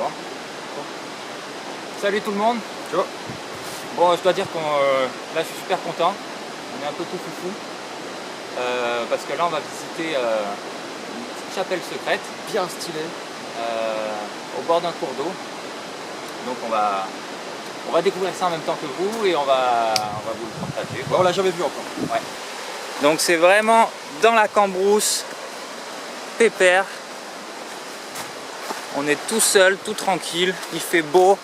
bon. Salut tout le monde. Ciao. Bon, je dois dire que là je suis super content. On est un peu tout foufou. Parce que là on va visiter une petite chapelle secrète. Bien stylé. Au bord d'un cours d'eau. Donc on va découvrir ça en même temps que vous et on va vous le partager. Ouais, on l'a jamais vu encore. Ouais. Donc c'est vraiment dans la cambrousse, pépère. On est tout seul, tout tranquille. Il fait beau,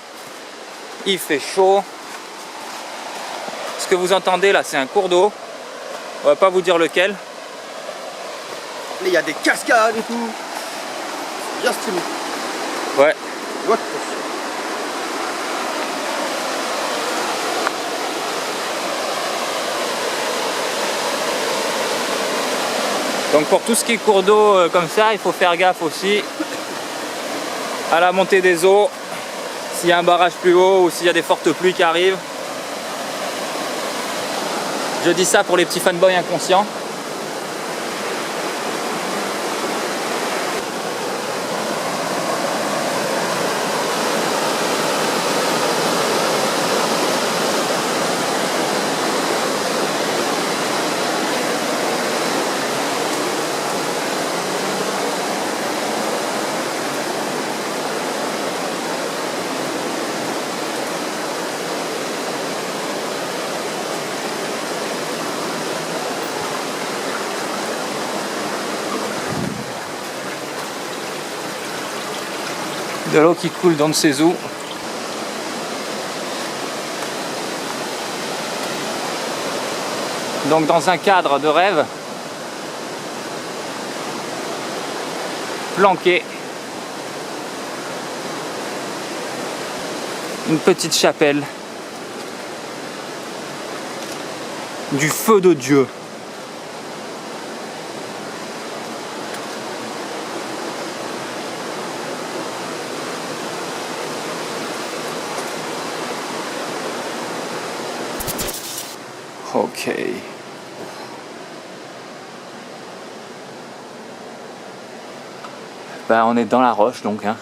il fait chaud. Ce que vous entendez là, c'est un cours d'eau. On va pas vous dire lequel. Mais il y a des cascades et tout. Bien stylé. Ouais. What? Donc pour tout ce qui est cours d'eau comme ça, il faut faire gaffe aussi à la montée des eaux, s'il y a un barrage plus haut ou s'il y a des fortes pluies qui arrivent. Je dis ça pour les petits fanboys inconscients. De l'eau qui coule dans de ses eaux. Donc dans un cadre de rêve, planqué, une petite chapelle du feu de Dieu. Ok. Ben, on est dans la roche donc. Hein.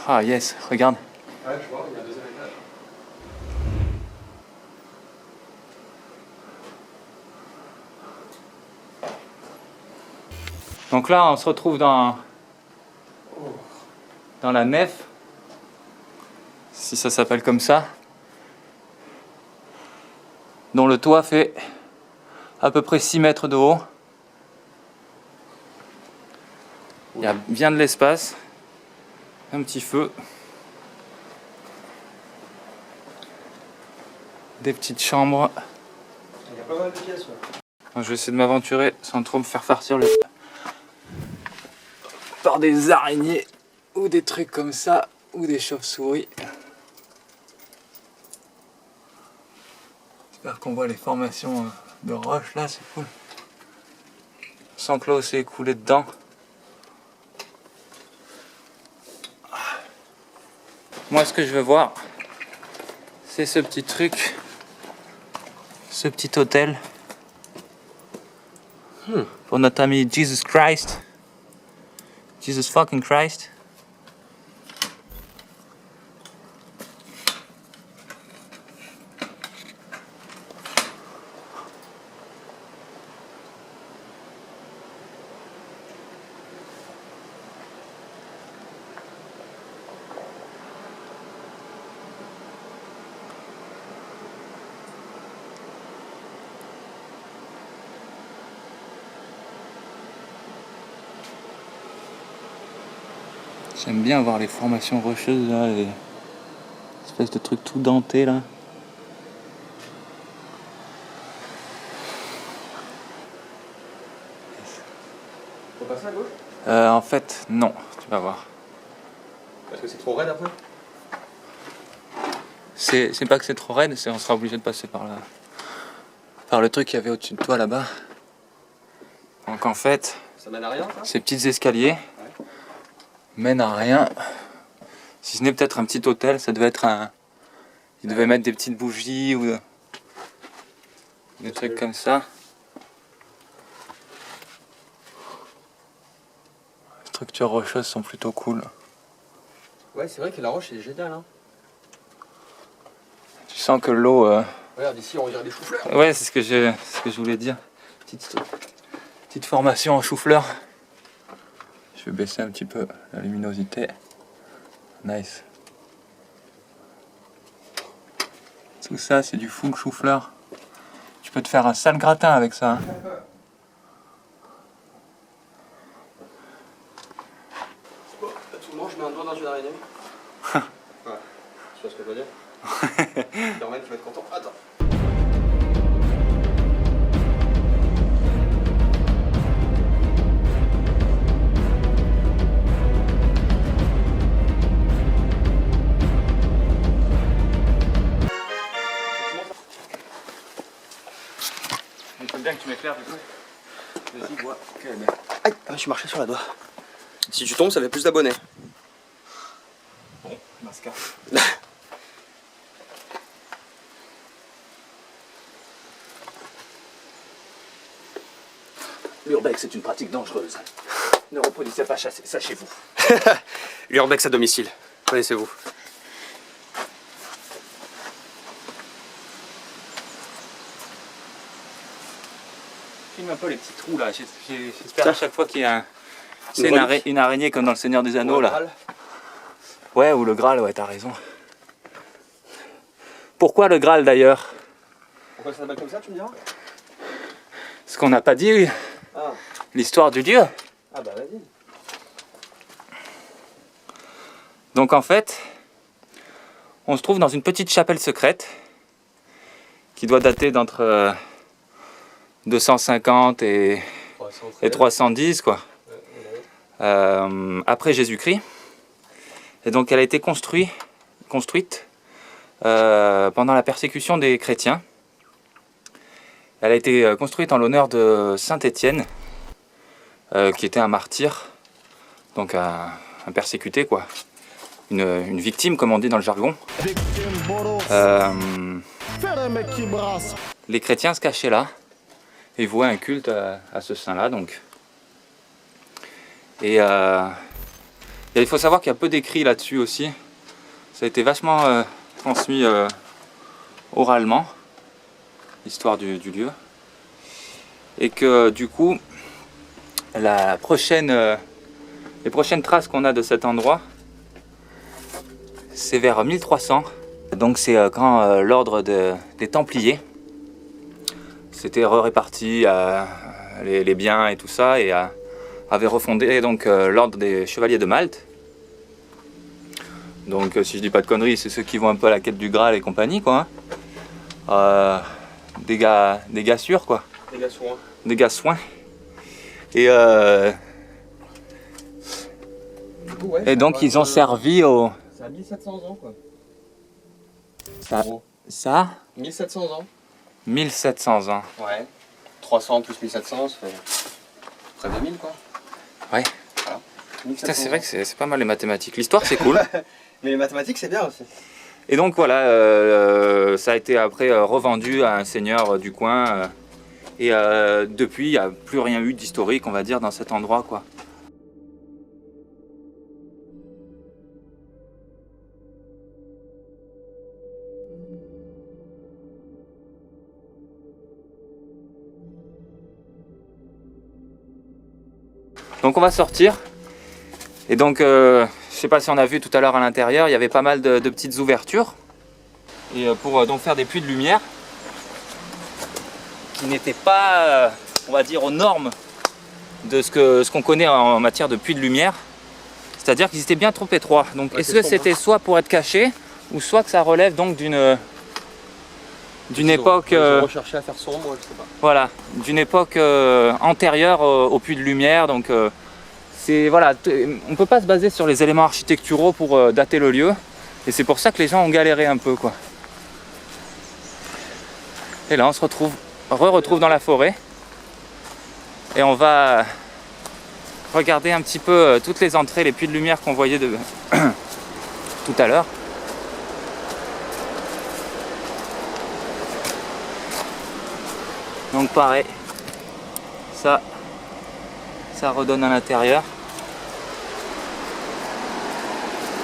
Ah yes, regarde. Ouais, je vois, il y a un deuxième étage. Donc là, on se retrouve dans la nef, si ça s'appelle comme ça, dont le toit fait à peu près 6 mètres de haut. Il y a bien de l'espace, un petit feu, des petites chambres. Il y a pas mal de pièces. Ouais. Je vais essayer de m'aventurer sans trop me faire farcir par des araignées ou des trucs comme ça ou des chauves-souris. J'espère qu'on voit les formations de roches là, c'est cool. Sans que l'eau s'est écoulée dedans. Moi ce que je veux voir, c'est ce petit truc, ce petit hôtel. Pour notre ami Jesus Christ. Jesus fucking Christ. J'aime bien voir les formations rocheuses là, les espèces de trucs tout dentés là. Faut passer à gauche? En fait, non, tu vas voir. Parce que c'est trop raide après? C'est pas que c'est trop raide, c'est on sera obligé de passer par là. Par le truc qu'il y avait au-dessus de toi là-bas. Donc en fait, Ça mène à rien, ça? ces petits escaliers, mène à rien. Si ce n'est peut-être un petit hôtel, ça devait être un... Ils devaient mettre des petites bougies ou des trucs comme ça. Les structures rocheuses sont plutôt cool. Ouais, c'est vrai que la roche est géniale. Hein. Tu sens que l'eau... Regarde, ici on dirait des choux-fleurs. Ouais, c'est ce que je voulais dire. Petite formation en chou-fleur. Je vais baisser un petit peu la luminosité. Nice. Tout ça, c'est du full chou-fleur. Tu peux te faire un sale gratin avec ça. Hein. Tout le monde, je mets un doigt dans une araignée. Ouais, tu vois ce que je veux dire? Norman qui va être content. Attends. Il faut bien que tu m'éclaires du coup. Vas-y, bois. Aïe, je suis marché sur la doigt. Si tu tombes, ça fait plus d'abonnés. Bon, masca. L'urbex est une pratique dangereuse. Ne reproduisez pas ça chez vous. L'urbex à domicile. Connaissez-vous? Filme un peu les petits trous là. J'espère à chaque fois qu'il y a une araignée comme dans le Seigneur des Anneaux là. Ouais, ou le Graal, ouais, t'as raison. Pourquoi le Graal d'ailleurs? Pourquoi ça s'appelle comme ça, tu me diras? Ce qu'on n'a pas dit, Ah. l'histoire du dieu. Ah bah vas-y. Donc en fait, on se trouve dans une petite chapelle secrète qui doit dater d'entre 250 et 310 quoi. Après Jésus-Christ. Et donc elle a été construite pendant la persécution des chrétiens. Elle a été construite en l'honneur de Saint Étienne, qui était un martyr, donc un persécuté quoi, une victime comme on dit dans le jargon. Les chrétiens se cachaient là et vouaient un culte à ce saint là donc. Et il faut savoir qu'il y a peu d'écrits là-dessus aussi. Ça a été vachement transmis oralement, l'histoire du lieu. Et que du coup, les prochaines traces qu'on a de cet endroit, c'est vers 1300. Donc c'est quand l'ordre des Templiers s'était réparti les biens et tout ça, et avait refondé donc l'ordre des Chevaliers de Malte. Donc si je dis pas de conneries, c'est ceux qui vont un peu à la quête du Graal et compagnie quoi. Hein. Des gars sûrs quoi. Des gars soins. Des gars soins. Et Du coup, ouais, et donc ils ont servi au... C'est à 1700 ans quoi. Ça 1700 ans. 1700 ans. Ouais. 300 plus 1700, ça fait près de 2000 quoi. Ouais. Voilà. Putain, c'est vrai que c'est pas mal les mathématiques. L'histoire c'est cool. Mais les mathématiques c'est bien aussi. Et donc voilà, ça a été après revendu à un seigneur du coin. Et depuis, il n'y a plus rien eu d'historique, on va dire, dans cet endroit quoi. Donc on va sortir. Et donc, je sais pas si on a vu tout à l'heure à l'intérieur, il y avait pas mal de petites ouvertures. Et pour donc faire des puits de lumière qui n'étaient pas, on va dire, aux normes de ce qu'on connaît en matière de puits de lumière. C'est-à-dire qu'ils étaient bien trop étroits. Donc ouais, est-ce que c'était soit pour être caché, ou soit que ça relève donc d'une époque... recherché à faire sombre, je sais pas. Voilà, d'une époque antérieure au puits de lumière. Donc voilà, on peut pas se baser sur les éléments architecturaux pour dater le lieu. Et c'est pour ça que les gens ont galéré un peu quoi. Et là on se retrouve dans la forêt. Et on va regarder un petit peu toutes les entrées, les puits de lumière qu'on voyait de tout à l'heure. Donc pareil, ça redonne à l'intérieur.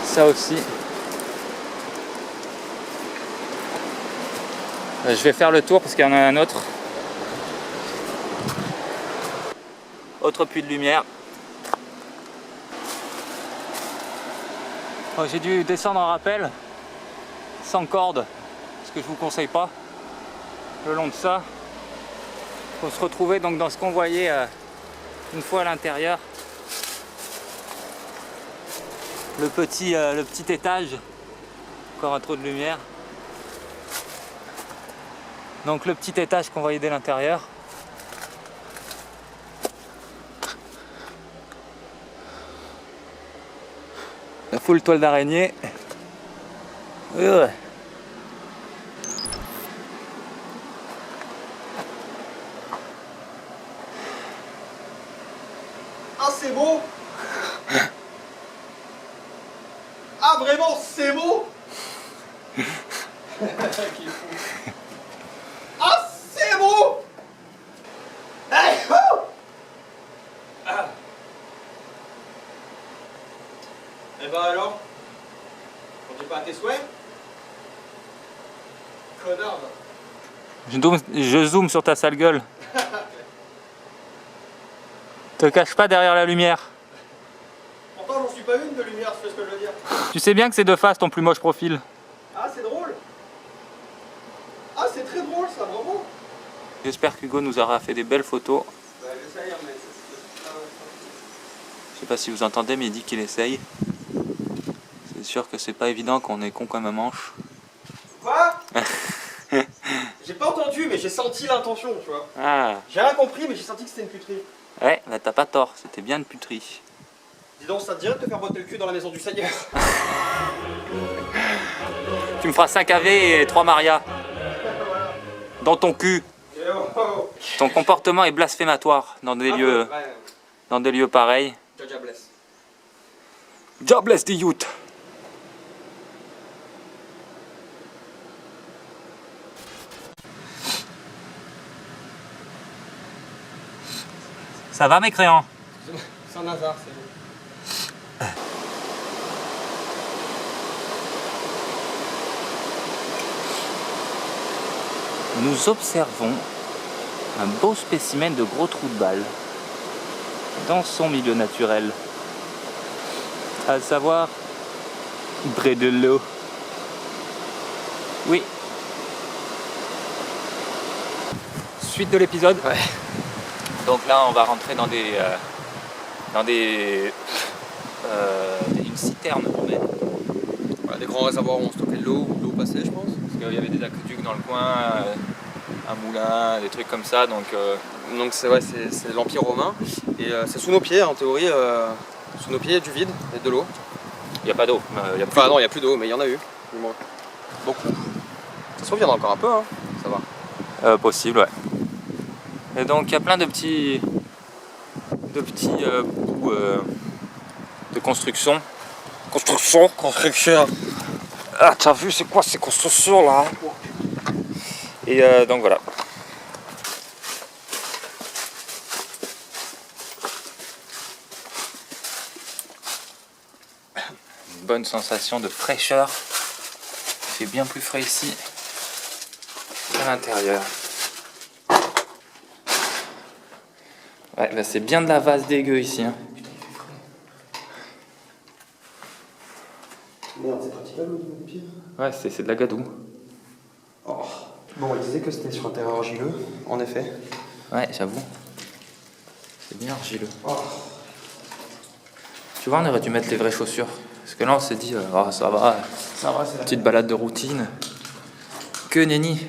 Ça aussi. Je vais faire le tour parce qu'il y en a un autre. Autre puits de lumière. Oh, j'ai dû descendre en rappel sans corde, ce que je vous conseille pas. Le long de ça, on se retrouvait donc dans ce qu'on voyait une fois à l'intérieur. Le petit étage, encore un trou de lumière. Donc le petit étage qu'on voyait dès l'intérieur. La full toile d'araignée. Ah, c'est beau. Ah, vraiment, c'est beau. Qui est fou. Ah, c'est beau. Hey, oh. Ah. Eh ben alors, on dit pas à tes souhaits? Connard. Je zoome sur ta sale gueule. Te cache pas derrière la lumière. Pourtant, j'en suis pas une de lumière, tu sais ce que je veux dire. Tu sais bien que c'est de face ton plus moche profil. Ah, c'est drôle. Ah, c'est très drôle ça, bravo. J'espère qu'Hugo nous aura fait des belles photos. Bah, j'essaye, mais Je sais pas si vous entendez, mais il dit qu'il essaye. C'est sûr que c'est pas évident qu'on est con comme un manche. Quoi? J'ai pas entendu, mais j'ai senti l'intention, tu vois. Ah. J'ai rien compris, mais j'ai senti que c'était une puterie. Ouais, bah t'as pas tort, c'était bien une puterie. Dis donc, ça te dirait de te faire botter le cul dans la maison du Seigneur? Tu me feras 5 AV et 3 Maria. Dans ton cul. Ton comportement est blasphématoire dans des lieux pareils. Jaja bless. God bless the youth. Ça va mes créants? C'est un hasard, c'est bon. Nous observons un beau spécimen de gros trou de balle dans son milieu naturel, à savoir près de l'eau. Oui. Suite de l'épisode. Ouais. Donc là, on va rentrer dans une citerne romaine. Voilà, des grands réservoirs où on stockait de l'eau, où l'eau passait, je pense. Parce qu'il y avait des aqueducs dans le coin, un moulin, des trucs comme ça. Donc c'est vrai, c'est l'Empire romain. Et c'est sous nos pieds, en théorie. Sous nos pieds, il y a du vide et de l'eau. il n'y a pas d'eau. Enfin, non, il n'y a plus d'eau, mais il y en a eu. Du moins. Beaucoup. Ça se reviendra encore un peu, hein. Ça va. Possible, ouais. Et donc il y a plein de petits bouts de construction. Construction. Ah, t'as vu, c'est quoi ces constructions là? Et donc voilà. Une bonne sensation de fraîcheur. Il fait bien plus frais ici qu'à l'intérieur. Ouais, bah c'est bien de la vase dégueu ici. Hein. Merde, c'est praticable au niveau des pieds? Ouais, c'est de la gadoue. Oh. Bon, il disait que c'était sur un terrain argileux, en effet. Ouais, j'avoue. C'est bien argileux. Oh. Tu vois, on aurait dû mettre les vraies chaussures. Parce que là, on s'est dit, oh, ça va, Ça va, c'est la petite balade de routine. Que nenni.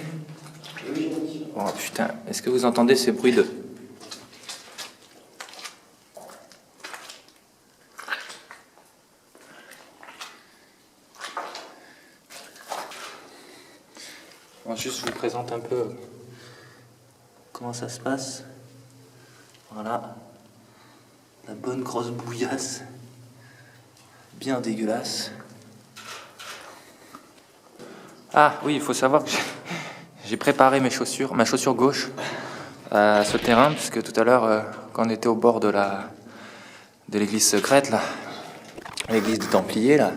oui. Oh putain, est-ce que vous entendez ces bruits de... Bon, juste, je vous présente un peu comment ça se passe. Voilà. La bonne grosse bouillasse. Bien dégueulasse. Ah oui, il faut savoir que j'ai préparé ma chaussure gauche à ce terrain, puisque tout à l'heure, quand on était au bord de l'église secrète, là, l'église des Templiers, là,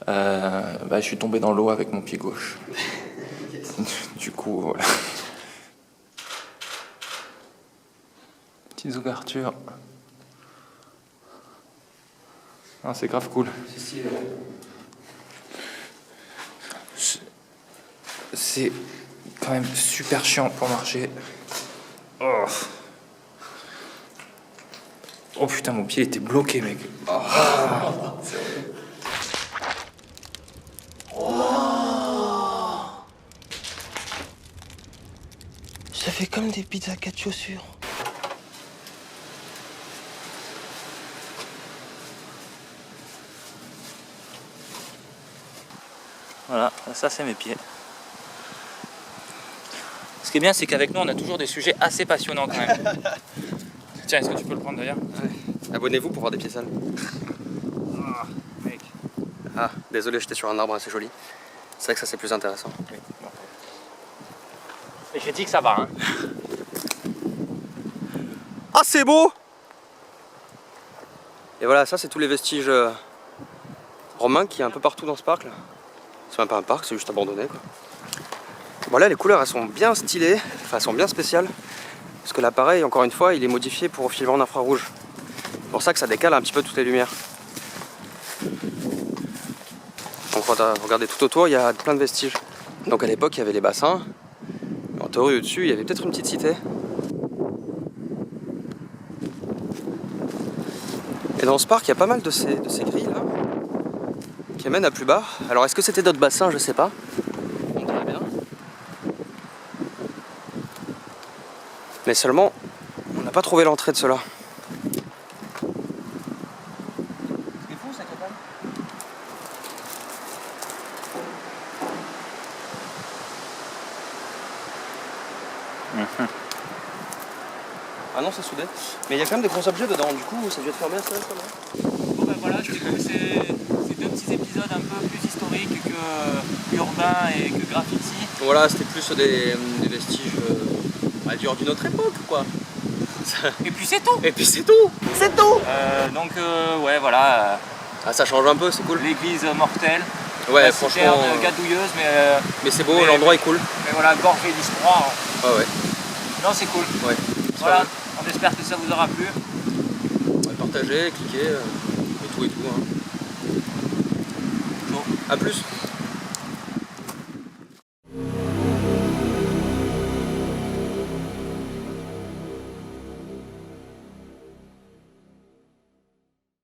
je suis tombé dans l'eau avec mon pied gauche. Du coup, voilà. Petites ouvertures. Ah, c'est grave cool. C'est quand même super chiant pour marcher. Oh, oh putain, mon pied était bloqué, mec. Oh. Ça fait comme des pizzas 4 chaussures. Voilà, ça c'est mes pieds. Ce qui est bien, c'est qu'avec nous, on a toujours des sujets assez passionnants quand même. Tiens, est-ce que tu peux le prendre d'ailleurs? Ouais. Abonnez-vous pour voir des pieds sales. Oh, mec. Ah, désolé, j'étais sur un arbre assez joli. C'est vrai que ça c'est plus intéressant. Oui, bon. Les critiques, ça va, hein. Ah, c'est beau! Et voilà, ça c'est tous les vestiges romains qu'il y a un peu partout dans ce parc là. C'est même pas un parc, c'est juste abandonné quoi. Bon là les couleurs elles sont bien stylées, enfin elles sont bien spéciales. Parce que l'appareil, encore une fois, il est modifié pour filmer en infrarouge. C'est pour ça que ça décale un petit peu toutes les lumières. Donc regardez tout autour, il y a plein de vestiges. Donc à l'époque il y avait les bassins. En théorie au-dessus, il y avait peut-être une petite cité. Et dans ce parc, il y a pas mal de ces grilles là qui amènent à plus bas. Alors est-ce que c'était d'autres bassins? Je sais pas. On dirait bien. Mais seulement, on n'a pas trouvé l'entrée de cela. C'est fou ça, cabane. Ah non, c'est soudé. Mais il y a quand même des gros objets dedans, du coup, ça a dû être fermé à ça, non? Bon ben voilà, c'était cool ces deux petits épisodes un peu plus historiques que urbains et que graffiti. Voilà, c'était plus des vestiges d'une autre époque, quoi. Et puis c'est tout. Et puis c'est tout. C'est tout. Donc ouais voilà, Ah, ça change un peu, c'est cool. l'église mortelle. Ouais, La franchement. citerne gadouilleuse, Mais c'est beau, l'endroit est cool. mais voilà, gorgée d'histoire. Ah ouais. Non, c'est cool. Ouais. Voilà, on espère que ça vous aura plu. Ouais, partagez, cliquez, et tout. Hein. Bon. A plus.